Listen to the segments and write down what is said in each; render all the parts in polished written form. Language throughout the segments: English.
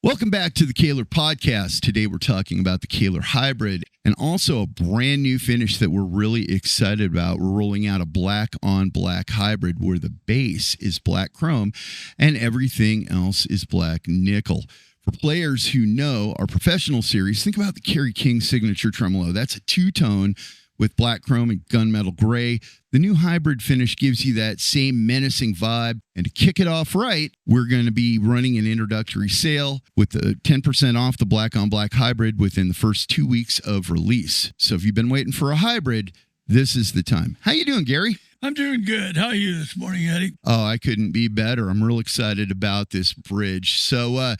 Welcome back to the Kahler Podcast. Today we're talking about the Kahler Hybrid and also a brand new finish that we're really excited about. We're rolling out a black on black hybrid where the base is Black Krome and everything else is black nickel. For players who know our professional series, think about the Kerry King signature tremolo. That's a two-tone with Black Krome and gunmetal gray. The new hybrid finish gives you that same menacing vibe. And to kick it off right, we're going to be running an introductory sale with the 10% off the black on black hybrid within the first 2 weeks of release. So if you've been waiting for a hybrid, this is the time. How you doing, Gary? I'm doing good. How are you this morning, Eddie? Oh, I couldn't be better. I'm real excited about this bridge. So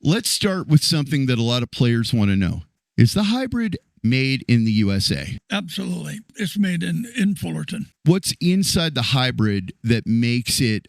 let's start with something that a lot of players want to know. Is the hybrid made in the USA? Absolutely. It's made in Fullerton. What's inside the hybrid that makes it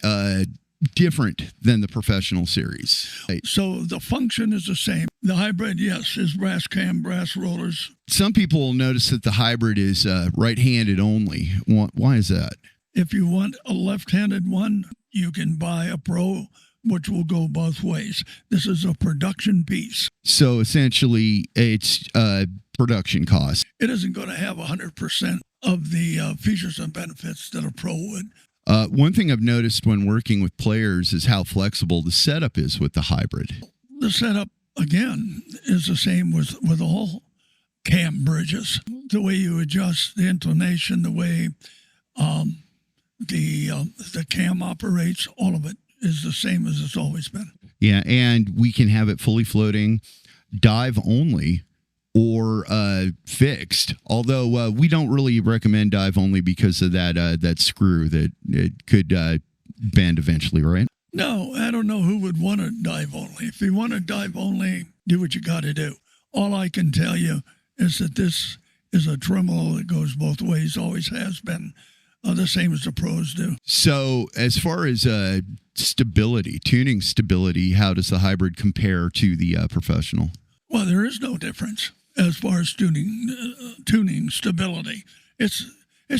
different than the professional series? So the function is the same. The hybrid, yes, is brass cam, brass rollers. Some people will notice that the hybrid is right-handed only. Why is that? If you want a left-handed one, you can buy a Pro, which will go both ways. This is a production piece. So essentially, it's production cost. It isn't going to have 100% of the features and benefits that a Pro would. One thing I've noticed when working with players is how flexible the setup is with the hybrid. The setup, again, is the same with all cam bridges. The way you adjust the inclination, the way the cam operates, all of it is the same as it's always been. Yeah, and we can have it fully floating, dive only, or fixed. Although we don't really recommend dive only because of that screw that it could bend eventually, right? No, I don't know who would want to dive only. If you want to dive only, do what you got to do. All I can tell you is that this is a tremolo that goes both ways, always has been. The same as the Pros do. So as far as stability, tuning stability, how does the hybrid compare to the professional? Well, there is no difference as far as tuning stability. It's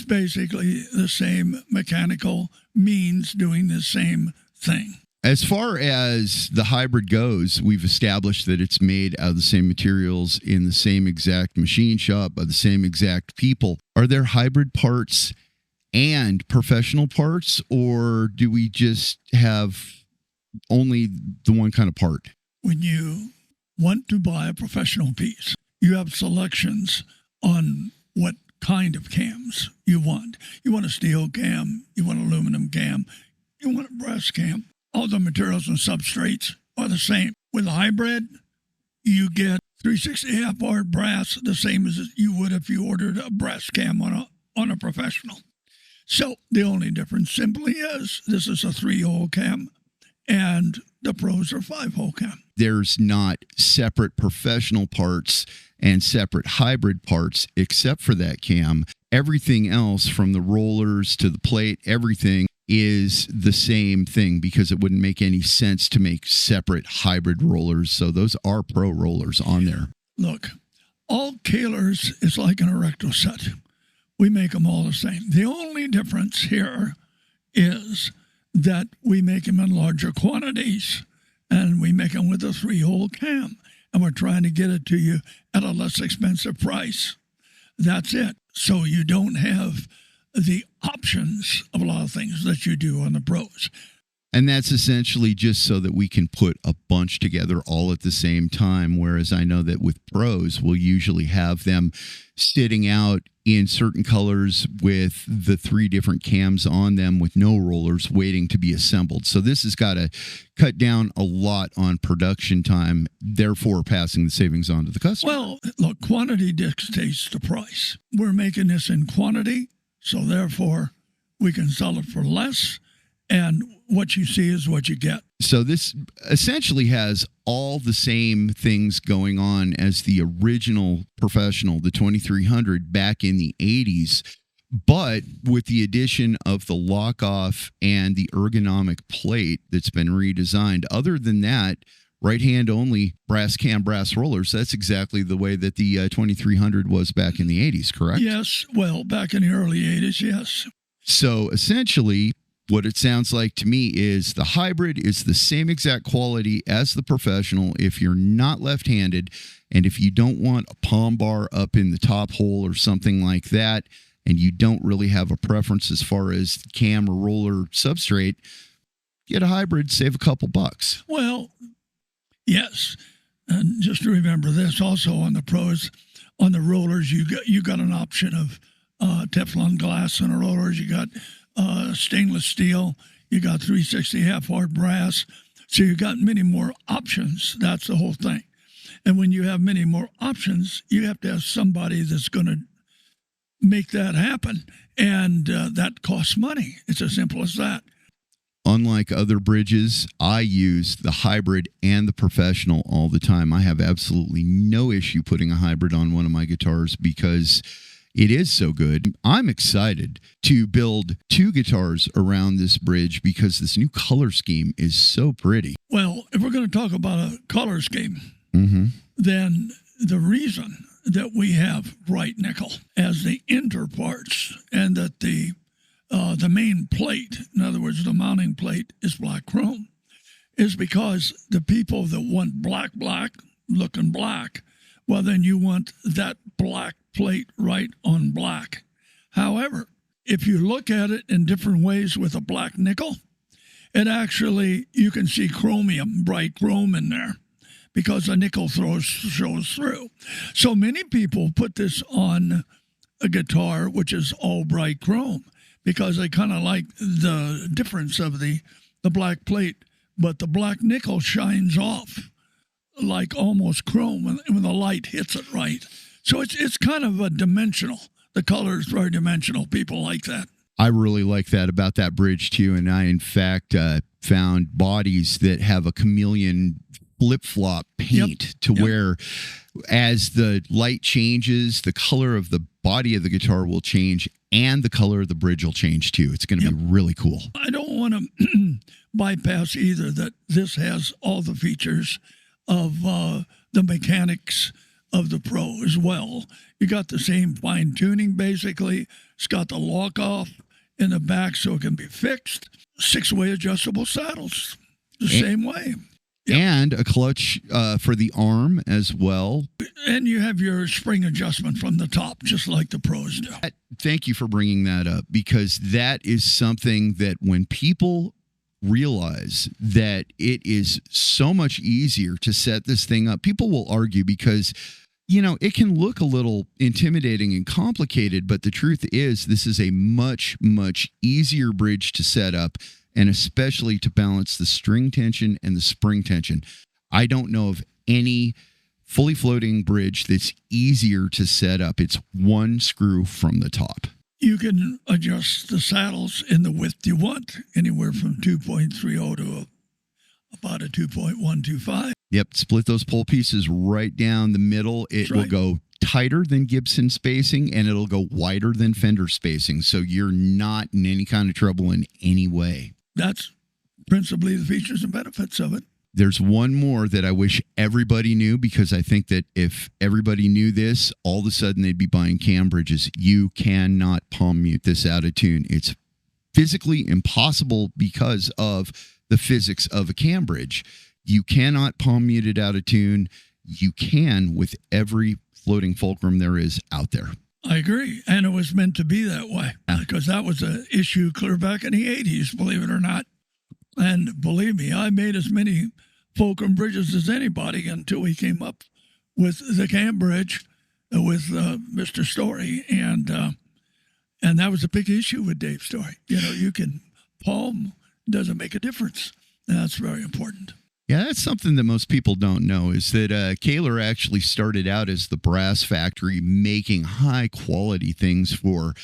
basically the same mechanical means doing the same thing. As far as the hybrid goes, we've established that it's made out of the same materials in the same exact machine shop by the same exact people. Are there hybrid parts and professional parts, or do we just have only the one kind of part? When you want to buy a professional piece, you have selections on what kind of cams you want. You want a steel cam, you want an aluminum cam, you want a brass cam. All the materials and substrates are the same. With a hybrid, you get 360 half art brass, the same as you would if you ordered a brass cam on a professional. So the only difference simply is this is a 3-hole cam and the Pros are 5-hole cam. There's not separate professional parts and separate hybrid parts except for that cam. Everything else from the rollers to the plate, everything is the same thing because it wouldn't make any sense to make separate hybrid rollers. So those are Pro rollers on there. Look, all Kahlers is like an erecto set. We make them all the same. The only difference here is that we make them in larger quantities, and we make them with a 3-hole cam, and we're trying to get it to you at a less expensive price. That's it. So you don't have the options of a lot of things that you do on the Pros. And that's essentially just so that we can put a bunch together all at the same time, whereas I know that with Pros, we'll usually have them sitting out in certain colors with the 3 different cams on them with no rollers waiting to be assembled. So this has got to cut down a lot on production time, therefore passing the savings on to the customer. Well, look, quantity dictates the price. We're making this in quantity, so therefore we can sell it for less. And what you see is what you get. So this essentially has all the same things going on as the original professional, the 2300 back in the 80s, but with the addition of the lock-off and the ergonomic plate that's been redesigned. Other than that, right hand only, brass cam, brass rollers, that's exactly the way that the 2300 was back in the 80s, correct? Yes. Well, back in the early 80s, yes. So essentially, What it sounds like to me is the hybrid is the same exact quality as the professional if you're not left-handed, and if you don't want a palm bar up in the top hole or something like that, and you don't really have a preference as far as cam or roller substrate, get a hybrid, save a couple bucks. Well, yes. And just to remember this also on the pros, on the rollers, you got an option of Teflon glass on the rollers. You got stainless steel. You got 360 half hard brass. So you got many more options. That's the whole thing. And when you have many more options, you have to have somebody that's going to make that happen. And that costs money. It's as simple as that. Unlike other bridges, I use the hybrid and the professional all the time. I have absolutely no issue putting a hybrid on one of my guitars because it is so good. I'm excited to build 2 guitars around this bridge because this new color scheme is so pretty. Well, if we're going to talk about a color scheme, then the reason that we have bright nickel as the inter parts and that the main plate, in other words, the mounting plate, is black chrome, is because the people that want black looking black, well, then you want that black plate right on black. However, if you look at it in different ways with a black nickel, it actually, you can see chromium, bright chrome in there because the nickel shows through. So many people put this on a guitar, which is all bright chrome, because they kind of like the difference of the black plate, but the black nickel shines off like almost chrome when the light hits it right. So it's kind of a dimensional. The color is very dimensional. People like that. I really like that about that bridge too, and I in fact found bodies that have a chameleon flip-flop paint to where as the light changes, the color of the body of the guitar will change and the color of the bridge will change too. It's going to be really cool. I don't want to bypass either that this has all the features of the mechanics of the Pro as well. You got the same fine tuning basically. It's got the lock off in the back so it can be fixed. 6-way adjustable saddles the same way. And a clutch for the arm as well. And you have your spring adjustment from the top, just like the Pros do. Thank you for bringing that up, because that is something that when people realize that it is so much easier to set this thing up, people will argue because, you know, it can look a little intimidating and complicated, but the truth is this is a much, much easier bridge to set up, and especially to balance the string tension and the spring tension. I don't know of any fully floating bridge that's easier to set up. It's one screw from the top. You can adjust the saddles in the width you want, anywhere from 2.30 to about a 2.125. Yep, split those pole pieces right down the middle. It will go tighter than Gibson spacing, and it'll go wider than Fender spacing, so you're not in any kind of trouble in any way. That's principally the features and benefits of it. There's one more that I wish everybody knew, because I think that if everybody knew this, all of a sudden they'd be buying cam bridges. You cannot palm mute this out of tune. It's physically impossible because of the physics of a cam bridge. You cannot palm mute it out of tune. You can with every floating fulcrum there is out there. I agree. And it was meant to be that way, because that was an issue clear back in the 80s, believe it or not. And believe me, I made as many fulcrum bridges as anybody until we came up with the cam bridge with Mr. Story. And that was a big issue with Dave Story. You know, you can palm, doesn't make a difference. And that's very important. Yeah, that's something that most people don't know, is that Kahler actually started out as the brass factory making high-quality things for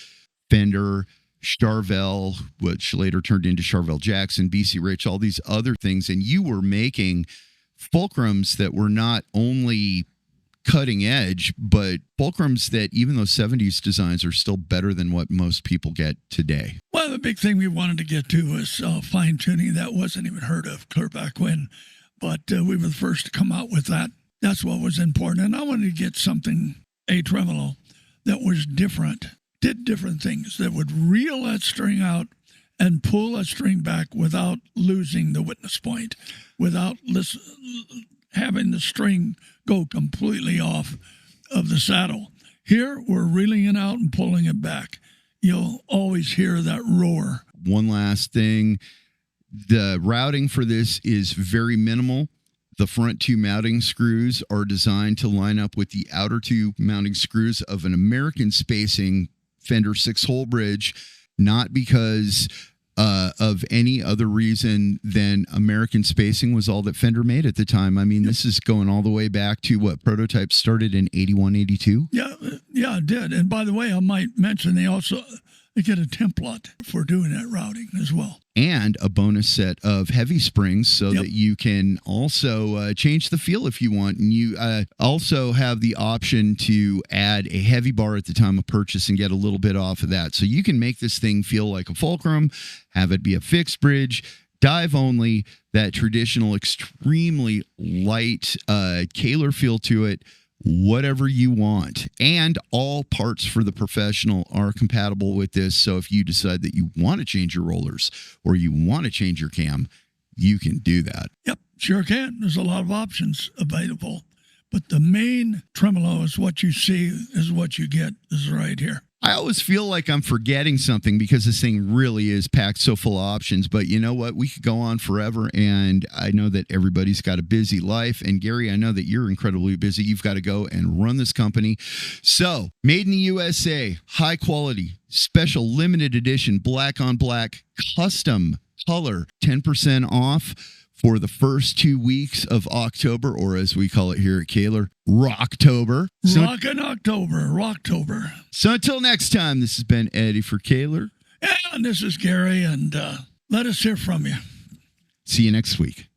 Fender, Charvel, which later turned into Charvel Jackson, BC Rich, all these other things. And you were making fulcrums that were not only cutting edge, but fulcrums that even those 70s designs are still better than what most people get today. Well, the big thing we wanted to get to was fine-tuning. That wasn't even heard of clear back when. But we were the first to come out with that. That's what was important. And I wanted to get something, a tremolo, that was different, did different things, that would reel that string out and pull a string back without losing the witness point, without having the string go completely off of the saddle. Here, we're reeling it out and pulling it back. You'll always hear that roar. One last thing, the routing for this is very minimal. The front two mounting screws are designed to line up with the outer two mounting screws of an American spacing Fender 6-hole bridge, not because of any other reason than American spacing was all that Fender made at the time. I mean, this is going all the way back to what prototypes started in 81, 82? Yeah, it did. And by the way, I might mention they get a template for doing that routing as well. And a bonus set of heavy springs so that you can also change the feel if you want. And you also have the option to add a heavy bar at the time of purchase and get a little bit off of that. So you can make this thing feel like a fulcrum, have it be a fixed bridge, dive only, that traditional, extremely light Kahler feel to it. Whatever you want. And all parts for the Professional are compatible with this. So if you decide that you want to change your rollers or you want to change your cam, you can do that. Yep, sure can. There's a lot of options available. But the main tremolo is what you see, is what you get, is right here. I always feel like I'm forgetting something because this thing really is packed so full of options. But you know what? We could go on forever. And I know that everybody's got a busy life. And Gary, I know that you're incredibly busy. You've got to go and run this company. So, made in the USA, high quality, special limited edition, black on black, custom color, 10% off for the first 2 weeks of October, or as we call it here at Kahler, Rocktober. Rockin' October, Rocktober. So until next time, this has been Eddie for Kahler. And this is Gary, and let us hear from you. See you next week.